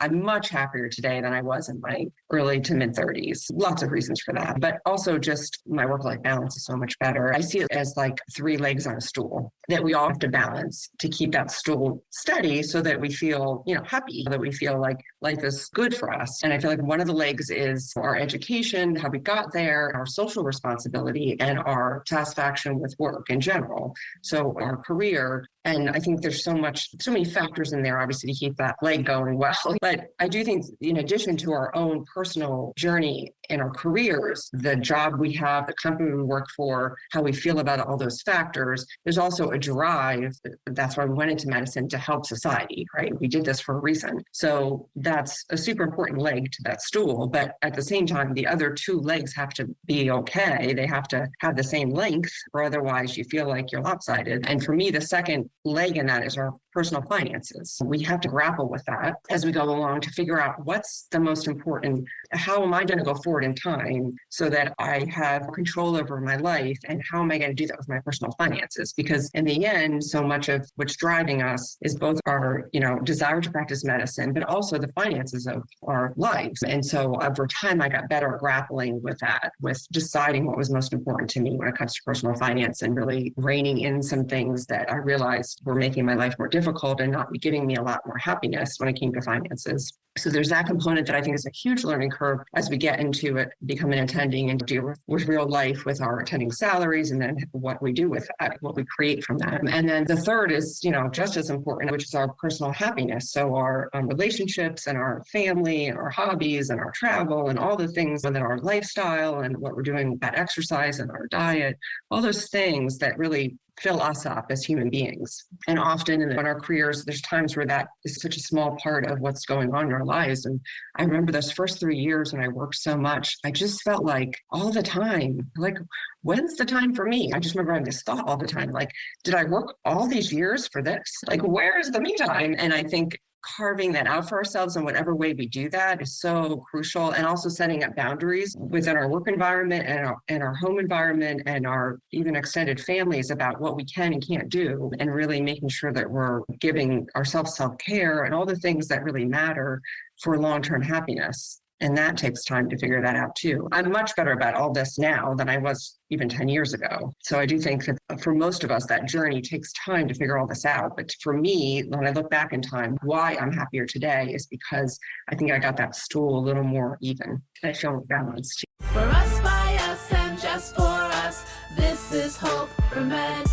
I'm much happier today than I was in my early to mid 30s. Lots of reasons for that, but also just my work-life balance is so much better. I see it as like three legs on a stool that we all have to balance to keep that stool steady so that we feel, happy, that we feel like life is good for us. And I feel like one of the legs is our education, how we got there, our social responsibility, and our satisfaction with work in general. So our career. And I think there's so many factors in there, obviously, to keep that leg going well. But I do think, in addition to our own personal journey in our careers, the job we have, the company we work for, how we feel about all those factors, there's also a drive. That's why we went into medicine, to help society, right? We did this for a reason. So that's a super important leg to that stool. But at the same time, the other two legs have to be okay. They have to have the same length, or otherwise you feel like you're lopsided. And for me, the second leg in that is our personal finances. We have to grapple with that as we go along to figure out what's the most important. How am I going to go forward in time so that I have control over my life? And how am I going to do that with my personal finances? Because in the end, so much of what's driving us is both our, desire to practice medicine, but also the finances of our lives. And so over time, I got better at grappling with that, with deciding what was most important to me when it comes to personal finance, and really reining in some things that I realized were making my life more difficult and not giving me a lot more happiness when it came to finances. So there's that component that I think is a huge learning curve as we get into it, become an attending and deal with real life, with our attending salaries, and then what we do with that, what we create from that. And then the third is, just as important, which is our personal happiness. So our relationships and our family and our hobbies and our travel and all the things within our lifestyle and what we're doing about exercise and our diet, all those things that really fill us up as human beings. And often in our careers, there's times where that is such a small part of what's going on in our lives. And I remember those first 3 years when I worked so much, I just felt like all the time, like, when's the time for me? I just remember having this thought all the time, like, did I work all these years for this? Like, where is the me time? And I think carving that out for ourselves in whatever way we do that is so crucial. And also setting up boundaries within our work environment and our home environment and our even extended families about what we can and can't do, and really making sure that we're giving ourselves self-care and all the things that really matter for long-term happiness. And that takes time to figure that out too. I'm much better about all this now than I was even 10 years ago. So I do think that for most of us, that journey takes time to figure all this out. But for me, when I look back in time, why I'm happier today is because I think I got that stool a little more even. I feel balanced. For us, by us, and just for us, this is Hope for Med.